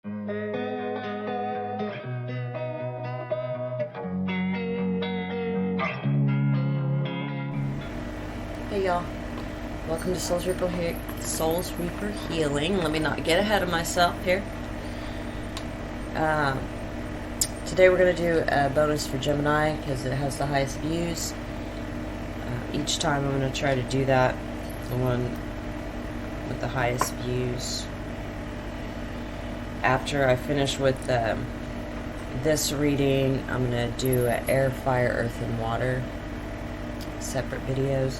Hey y'all, welcome to SoulsReaper Healing. Let me not get ahead of myself here. Today we're going to do a bonus for Gemini because it has the highest views. Each time I'm going to try to do that, the one with the highest views. After I finish with this reading, I'm going to do air, fire, earth, and water. Separate videos.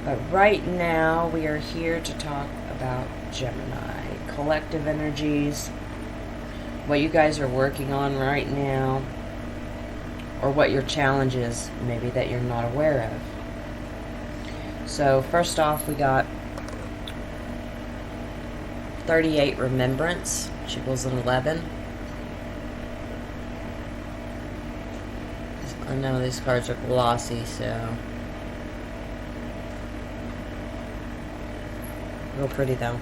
But right now, we are here to talk about Gemini. Collective energies, what you guys are working on right now, or what your challenge is, maybe that you're not aware of. So, first off, we got 38 remembrance, which equals an 11. I know these cards are glossy, so... real pretty though.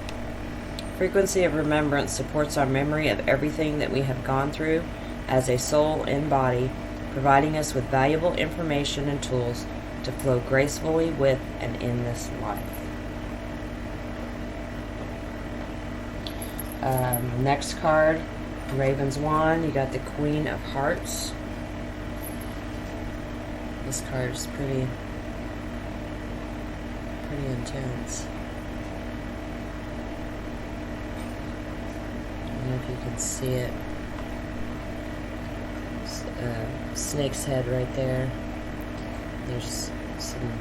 Frequency of remembrance supports our memory of everything that we have gone through as a soul in body, providing us with valuable information and tools to flow gracefully with and in this life. Next card, Raven's Wand. You got the Queen of Hearts. This card is pretty intense. I don't know if you can see it. Snake's head right there. There's some,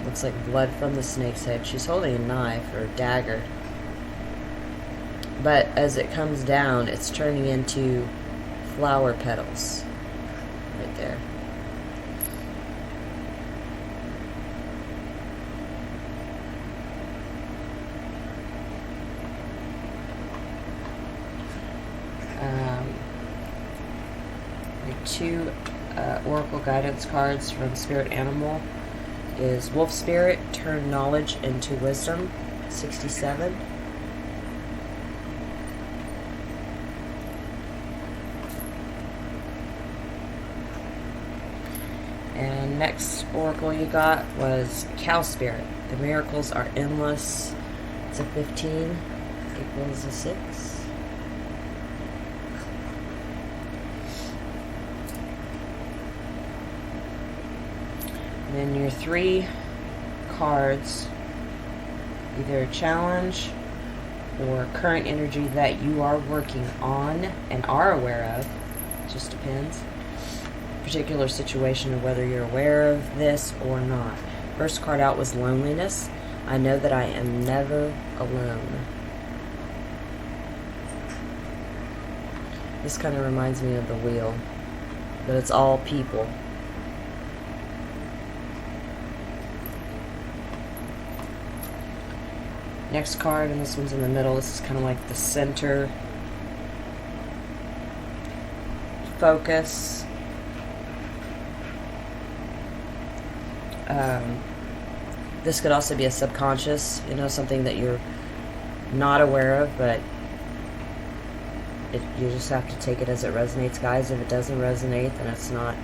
looks like blood from the snake's head. She's holding a knife or a dagger. But as it comes down, it's turning into flower petals right there. Two oracle guidance cards from Spirit Animal is Wolf Spirit, turn knowledge into wisdom, 67. And next oracle you got was Cow Spirit, the miracles are endless, it's a 15, equals a 6. And then your 3 cards, either a challenge or current energy that you are working on and are aware of, just depends. Particular situation of whether you're aware of this or not. First card out was loneliness. I know that I am never alone. This kind of reminds me of the wheel, but it's all people. Next card, and this one's in the middle. This is kind of like the center. Focus. This could also be a subconscious, something that you're not aware of, but you just have to take it as it resonates, guys. If it doesn't resonate, then it's not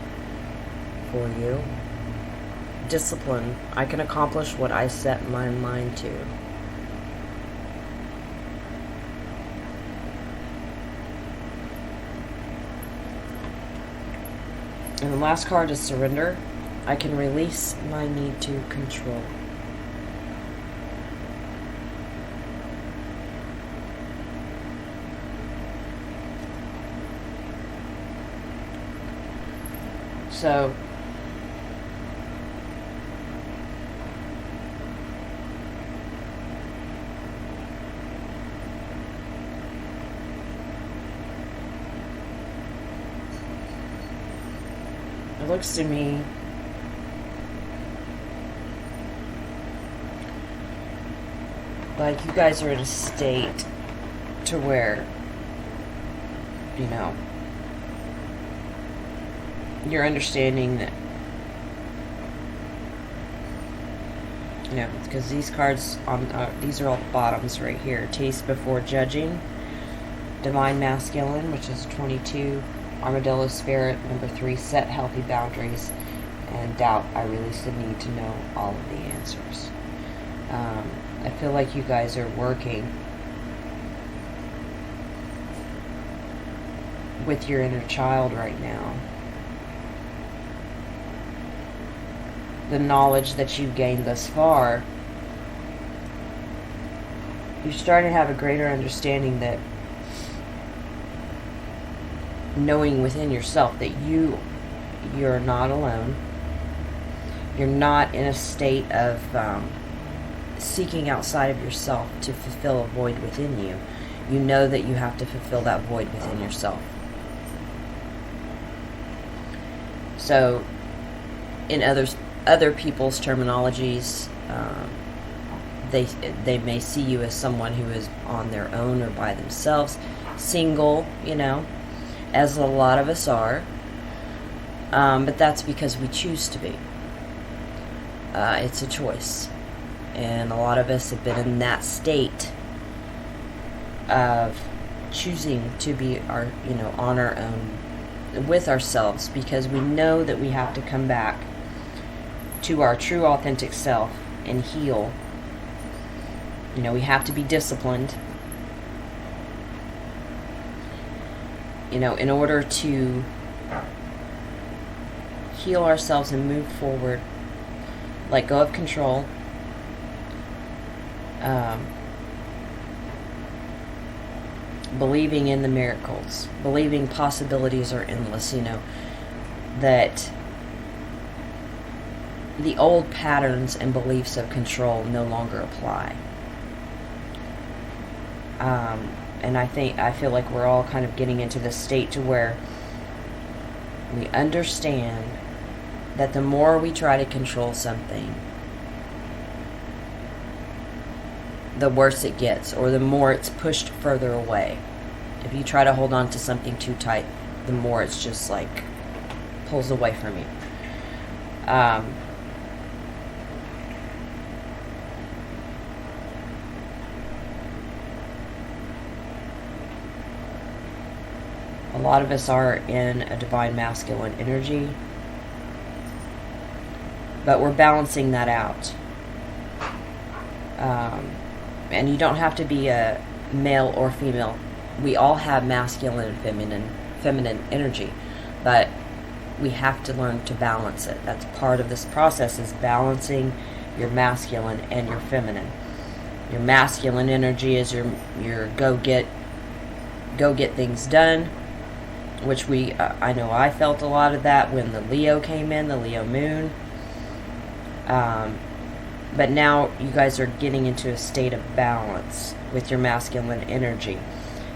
for you. Discipline. I can accomplish what I set my mind to. And the last card is surrender. I can release my need to control. So, it looks to me like you guys are in a state to where, you're understanding that, because these cards, these are all bottoms right here. Taste before judging. Divine Masculine, which is 22. Armadillo Spirit, number 3, set healthy boundaries. And Doubt, I release the need to know all of the answers. I feel like you guys are working with your inner child right now. The knowledge that you've gained thus far, you're starting to have a greater understanding that knowing within yourself that you're not alone. You're not in a state of seeking outside of yourself to fulfill a void within you. You know that you have to fulfill that void within yourself. So, in other people's terminologies, they may see you as someone who is on their own or by themselves, single, as a lot of us are. But that's because we choose to be. It's a choice. And a lot of us have been in that state of choosing to be on our own with ourselves, because we know that we have to come back to our true authentic self and heal. We have to be disciplined, in order to heal ourselves and move forward, let go of control, believing in the miracles, believing possibilities are endless, that the old patterns and beliefs of control no longer apply. And I feel like we're all kind of getting into this state to where we understand that the more we try to control something, the worse it gets, or the more it's pushed further away. If you try to hold on to something too tight, the more it's just like pulls away from you. A lot of us are in a divine masculine energy, but we're balancing that out. And you don't have to be a male or female. We all have masculine and feminine energy, but we have to learn to balance it. That's part of this process, is balancing your masculine and your feminine. Your masculine energy is your go get things done, which I know I felt a lot of that when the Leo came in, the Leo moon. But now you guys are getting into a state of balance with your masculine energy.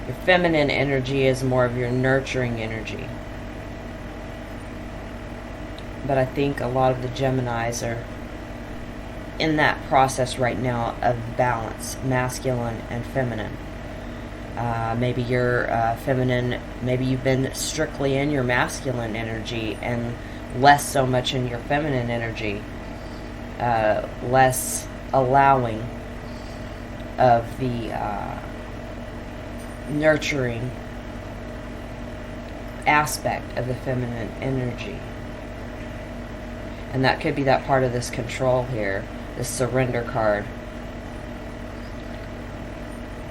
Your feminine energy is more of your nurturing energy. But I think a lot of the Geminis are in that process right now of balance, masculine and feminine. Maybe you're feminine, maybe you've been strictly in your masculine energy and less so much in your feminine energy. Less allowing of the nurturing aspect of the feminine energy. And that could be that part of this control here, this surrender card.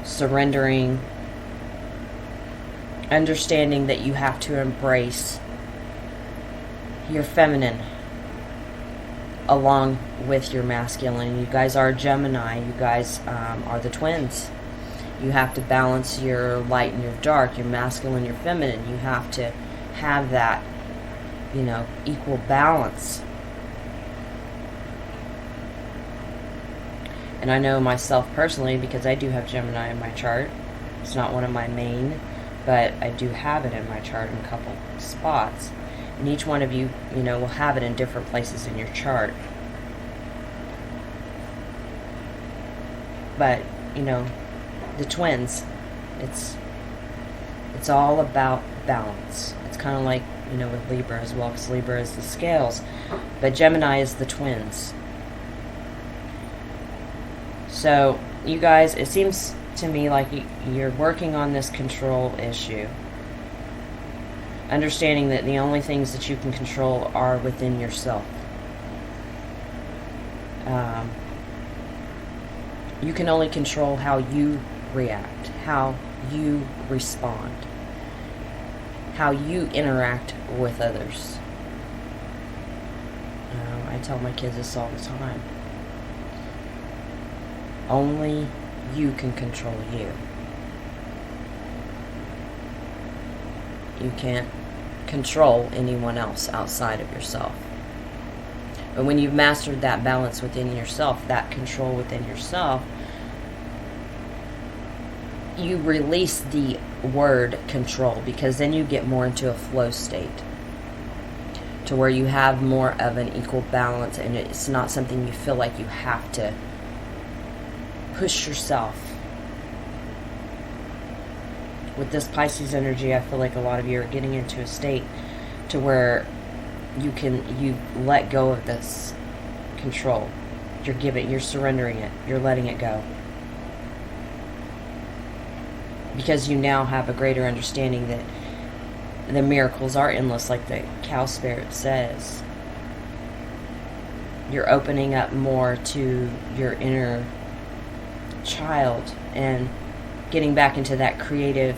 Surrendering, understanding that you have to embrace your feminine along with your masculine. You guys are Gemini. You guys are the twins. You have to balance your light and your dark, your masculine, your feminine. You have to have that, equal balance. And I know myself personally, because I do have Gemini in my chart. It's not one of my main, but I do have it in my chart in a couple spots. And each one of you, will have it in different places in your chart. But, the twins, it's all about balance. It's kind of like, with Libra as well, because Libra is the scales. But Gemini is the twins. So, you guys, it seems to me like you're working on this control issue. Understanding that the only things that you can control are within yourself. You can only control how you react, how you respond, how you interact with others. I tell my kids this all the time. Only you can control you. You can't control anyone else outside of yourself. But when you've mastered that balance within yourself, that control within yourself, you release the word control, because then you get more into a flow state to where you have more of an equal balance, and it's not something you feel like you have to push yourself. With this Pisces energy, I feel like a lot of you are getting into a state to where you let go of this control. You're surrendering it. You're letting it go. Because you now have a greater understanding that the miracles are endless, like the cow spirit says. You're opening up more to your inner child and getting back into that creative,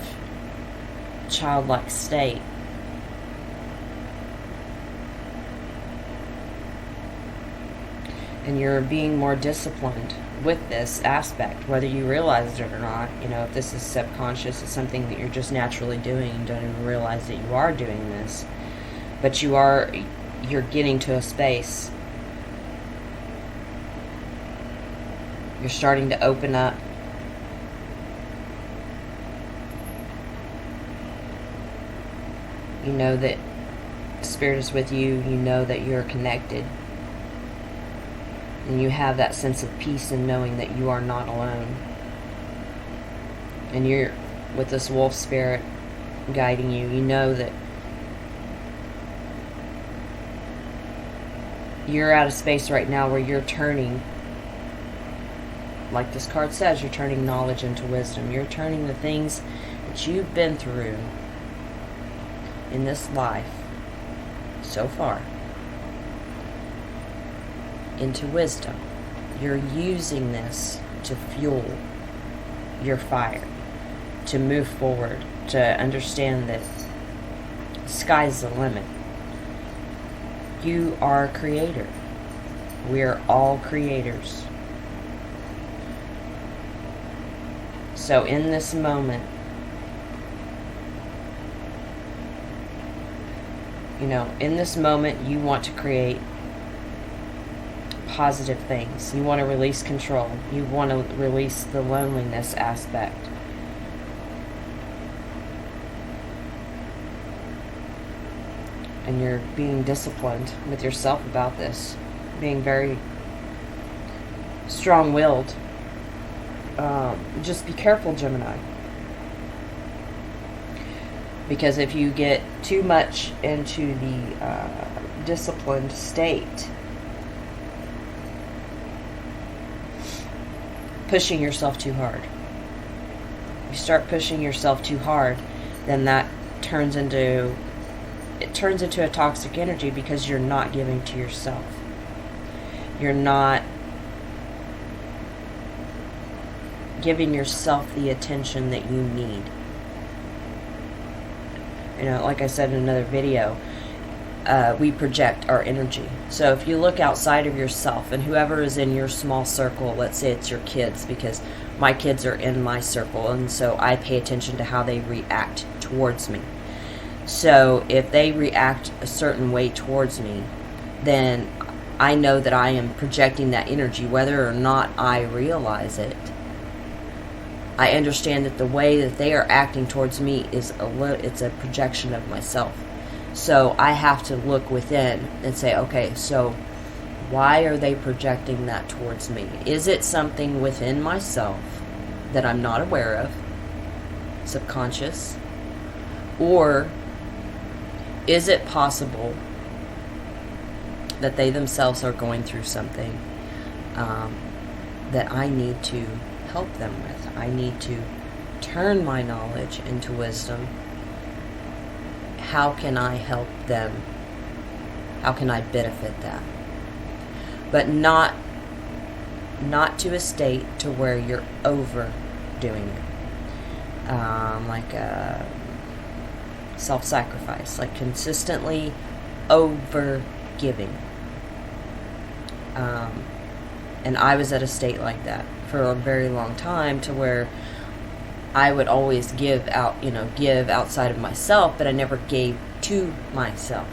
childlike state. And you're being more disciplined with this aspect, whether you realize it or not. You know, if this is subconscious, it's something that you're just naturally doing. You don't even realize that you are doing this. But you're getting to a space. You're starting to open up. You know that Spirit is with you. You know that you're connected. And you have that sense of peace in knowing that you are not alone. And you're with this wolf spirit guiding you. You know that you're at a space right now where you're turning, like this card says, you're turning knowledge into wisdom. You're turning the things that you've been through in this life so far into wisdom. You're using this to fuel your fire, to move forward, to understand that the sky's the limit. You are a creator. We are all creators. So in this moment, you want to create positive things. You want to release control. You want to release the loneliness aspect. And you're being disciplined with yourself about this. Being very strong-willed. Just be careful, Gemini. Because if you get too much into the disciplined state, pushing yourself too hard. You start pushing yourself too hard, then that turns into a toxic energy, because you're not giving to yourself. You're not giving yourself the attention that you need. You know, like I said in another video, we project our energy. So if you look outside of yourself, and whoever is in your small circle, let's say it's your kids, because my kids are in my circle, and so I pay attention to how they react towards me. So if they react a certain way towards me, then I know that I am projecting that energy, whether or not I realize it. I understand that the way that they are acting towards me is it's a projection of myself. So I have to look within and say, okay, so why are they projecting that towards me? Is it something within myself that I'm not aware of, subconscious? Or is it possible that they themselves are going through something that I need to help them with. I need to turn my knowledge into wisdom. How can I help them? How can I benefit that? But not to a state to where you're overdoing it. Like a self-sacrifice, like consistently over giving. And I was at a state like that for a very long time, to where I would always give outside of myself, but I never gave to myself.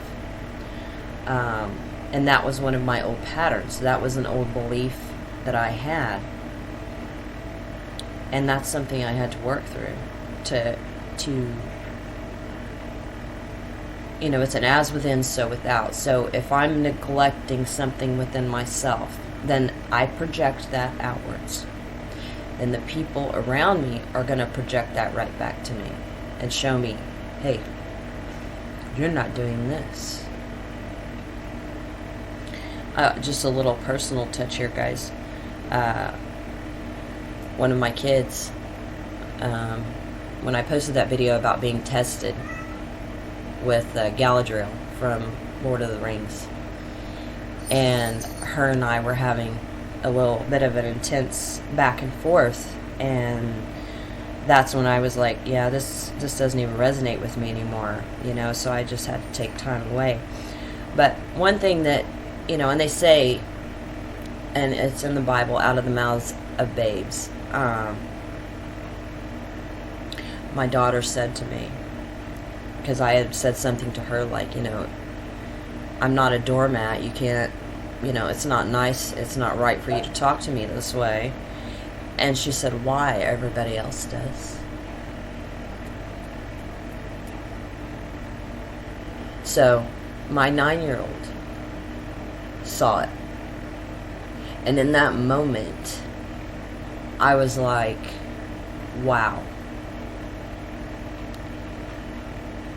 And that was one of my old patterns. That was an old belief that I had. And that's something I had to work through to it's an as within, so without. So if I'm neglecting something within myself, then I project that outwards. And the people around me are going to project that right back to me and show me, hey, you're not doing this. Just a little personal touch here, guys. One of my kids, when I posted that video about being tested with Galadriel from Lord of the Rings, and her and I were having a little bit of an intense back and forth, and that's when I was like, yeah, this doesn't even resonate with me anymore, so I just had to take time away. But one thing that, and they say, and it's in the Bible, out of the mouths of babes. My daughter said to me, because I had said something to her like, I'm not a doormat. You can't, it's not nice. It's not right for you to talk to me this way. And she said, why? Everybody else does. So my 9-year-old saw it. And in that moment, I was like, wow.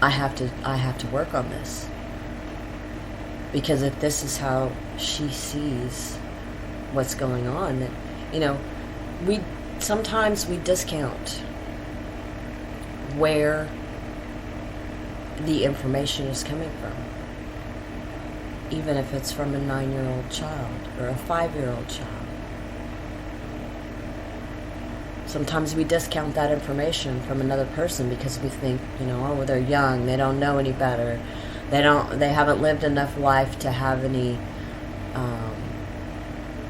I have to work on this. Because if this is how she sees what's going on, then, we sometimes discount where the information is coming from. Even if it's from a 9-year-old child or a 5-year-old child. Sometimes we discount that information from another person because we think, oh, they're young, they don't know any better. They haven't lived enough life to have any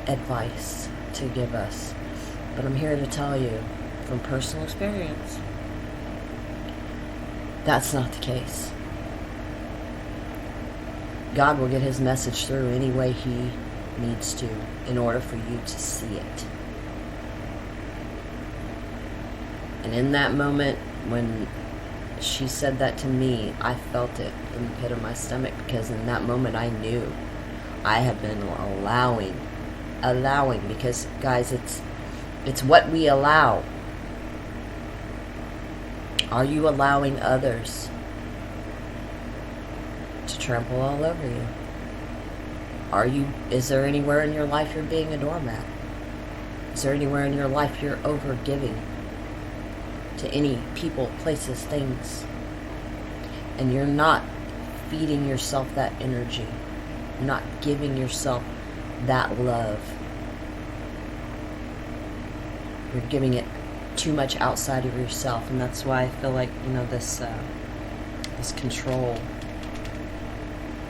advice to give us. But I'm here to tell you from personal experience, that's not the case. God will get his message through any way he needs to in order for you to see it. And in that moment, when she said that to me, I felt it in the pit of my stomach, because in that moment I knew I had been allowing, because guys, it's what we allow. Are you allowing others to trample all over you? Is there anywhere in your life you're being a doormat? Is there anywhere in your life you're over giving to any people, places, things, and you're not feeding yourself that energy, not giving yourself that love? You're giving it too much outside of yourself, and that's why I feel like this control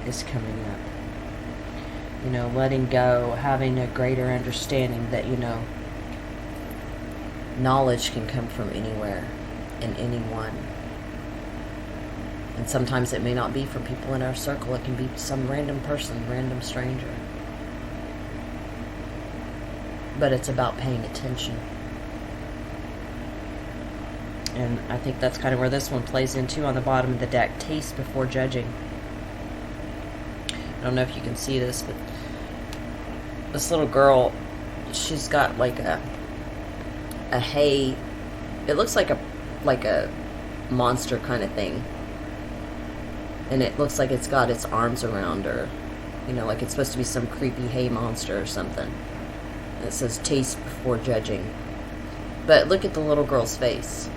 is coming up. Letting go, having a greater understanding that knowledge can come from anywhere and anyone. And sometimes it may not be from people in our circle. It can be some random person, random stranger. But it's about paying attention. And I think that's kind of where this one plays into on the bottom of the deck. Taste before judging. I don't know if you can see this, but this little girl, she's got like a hay, it looks like a monster kind of thing, and it looks like it's got its arms around her, like it's supposed to be some creepy hay monster or something. And it says taste before judging. But look at the little girl's face.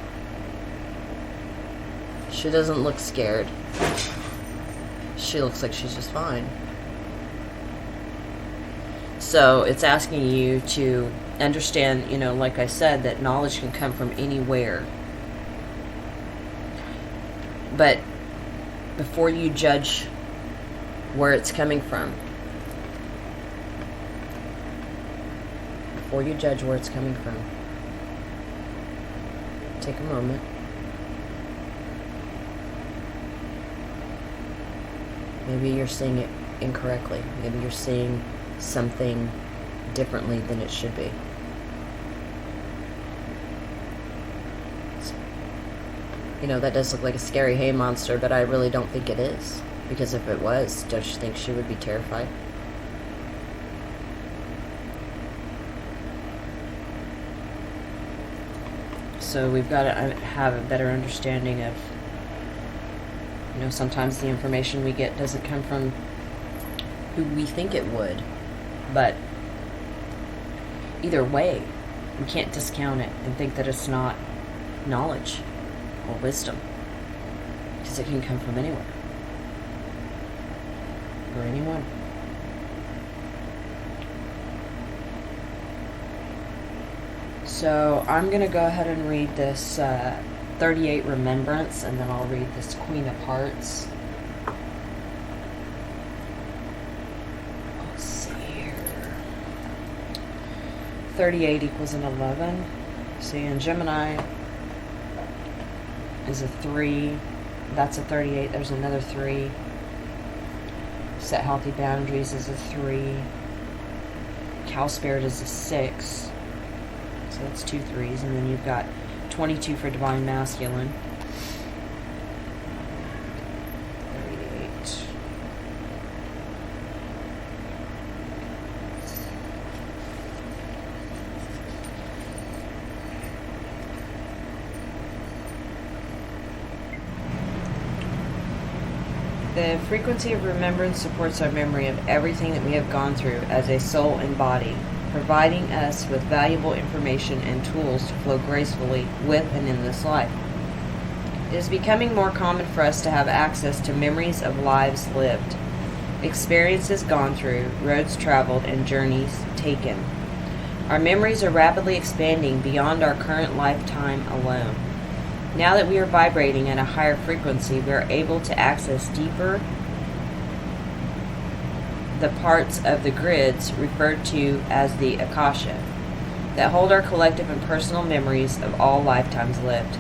She doesn't look scared. She looks like she's just fine. So it's asking you to understand, you know, like I said, that knowledge can come from anywhere. But before you judge where it's coming from, take a moment. Maybe you're seeing it incorrectly. Maybe you're seeing something differently than it should be. You know, that does look like a scary hay monster, but I really don't think it is. Because if it was, don't you think she would be terrified? So we've got to have a better understanding of, you know, sometimes the information we get doesn't come from who we think it would. But either way, we can't discount it and think that it's not knowledge or wisdom, because it can come from anywhere or anyone. So I'm going to go ahead and read this 38 Remembrance, and then I'll read this Queen of Hearts. Let's see here. 38 equals an 11. See, in Gemini is a 3. That's a 38. There's another 3. Set healthy boundaries is a 3. Cow Spirit is a 6. So that's 2 3s. And then you've got 22 for Divine Masculine. 38. The frequency of remembrance supports our memory of everything that we have gone through as a soul and body, providing us with valuable information and tools to flow gracefully with and in this life. It is becoming more common for us to have access to memories of lives lived, experiences gone through, roads traveled, and journeys taken. Our memories are rapidly expanding beyond our current lifetime alone. Now that we are vibrating at a higher frequency, we are able to access deeper the parts of the grids referred to as the Akasha that hold our collective and personal memories of all lifetimes lived.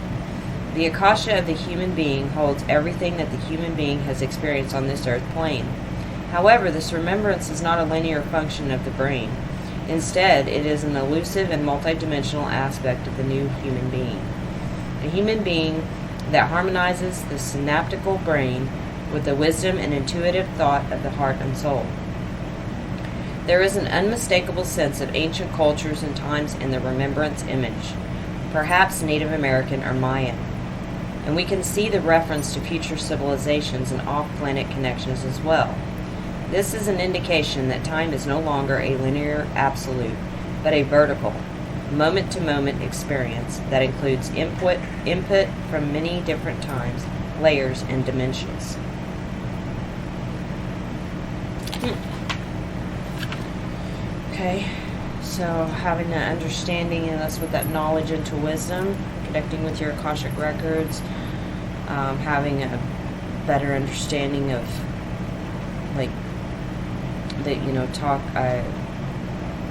The Akasha of the human being holds everything that the human being has experienced on this earth plane. However, this remembrance is not a linear function of the brain. Instead, it is an elusive and multidimensional aspect of the new human being. A human being that harmonizes the synaptical brain with the wisdom and intuitive thought of the heart and soul. There is an unmistakable sense of ancient cultures and times in the remembrance image, perhaps Native American or Mayan, and we can see the reference to future civilizations and off-planet connections as well. This is an indication that time is no longer a linear absolute, but a vertical, moment-to-moment experience that includes input from many different times, layers, and dimensions. Okay, so having that understanding, and that's with that knowledge into wisdom, connecting with your Akashic records, having a better understanding of, like, that, you know, I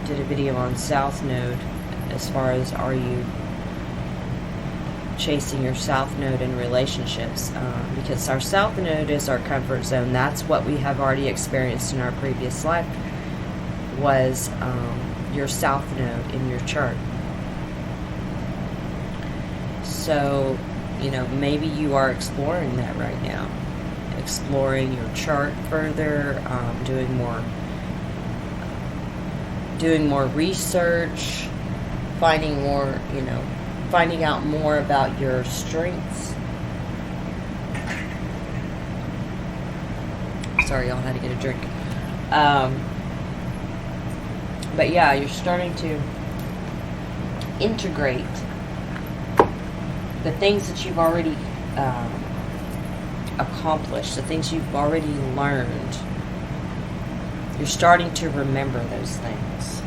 did a video on South Node, as far as, are you chasing your South Node in relationships? Because our South Node is our comfort zone. That's what we have already experienced in our previous life, was your South Node in your chart. So, you know, maybe you are exploring that right now. Exploring your chart further, doing more research, finding out more about your strengths. Sorry, y'all, had to get a drink. But yeah, you're starting to integrate the things that you've already accomplished, the things you've already learned, you're starting to remember those things.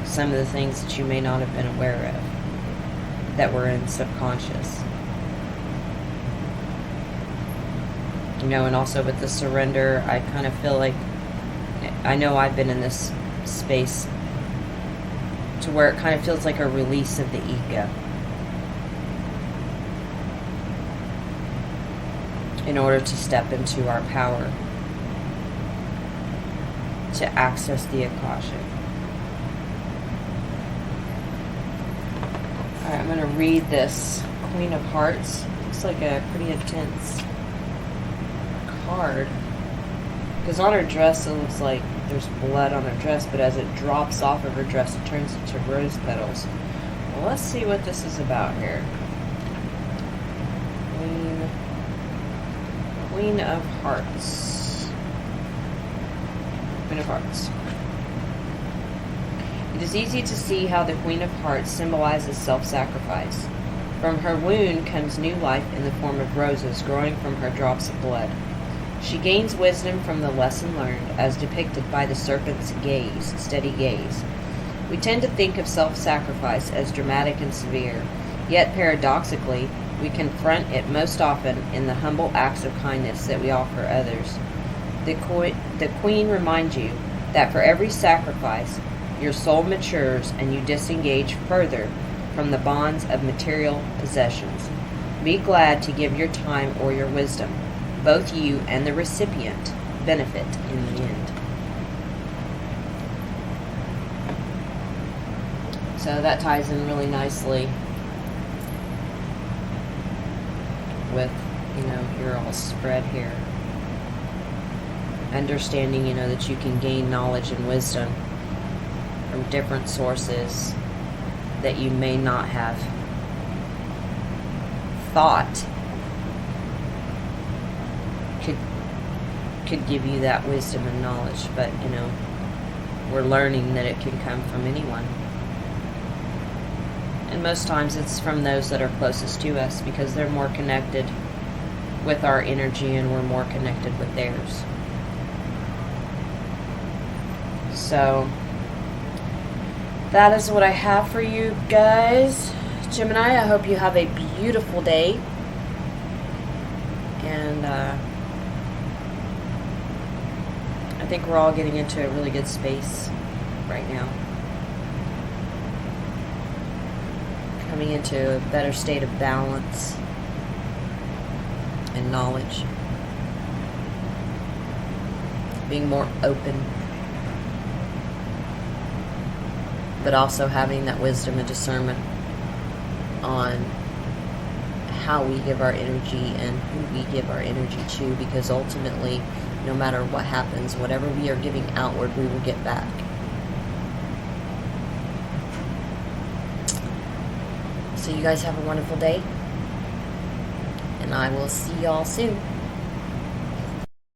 Some of the things that you may not have been aware of, that were in subconscious. You know, and also with the surrender, I kind of feel like, I know I've been in this space to where it kind of feels like a release of the ego. In order to step into our power, to access the Akashic. Alright, I'm going to read this Queen of Hearts. Looks like a pretty intense card. Because on her dress, it looks like there's blood on her dress, but as it drops off of her dress, it turns into rose petals. Well, let's see what this is about here. Queen of Hearts. Queen of Hearts. It is easy to see how the Queen of Hearts symbolizes self-sacrifice. From her wound comes new life in the form of roses growing from her drops of blood. She gains wisdom from the lesson learned, as depicted by the serpent's gaze, steady gaze. We tend to think of self-sacrifice as dramatic and severe, yet paradoxically, we confront it most often in the humble acts of kindness that we offer others. The Queen reminds you that for every sacrifice, your soul matures and you disengage further from the bonds of material possessions. Be glad to give your time or your wisdom. Both you and the recipient benefit in the end. So that ties in really nicely with, you know, your all spread here. Understanding, you know, that you can gain knowledge and wisdom from different sources that you may not have thought could give you that wisdom and knowledge, but you know, we're learning that it can come from anyone, and most times it's from those that are closest to us, because they're more connected with our energy and we're more connected with theirs. So that is what I have for you guys. Gemini, I hope you have a beautiful day, and I think we're all getting into a really good space right now. Coming into a better state of balance and knowledge. Being more open. But also having that wisdom and discernment on how we give our energy and who we give our energy to, because ultimately, no matter what happens, whatever we are giving outward, we will get back. So you guys have a wonderful day, and I will see y'all soon.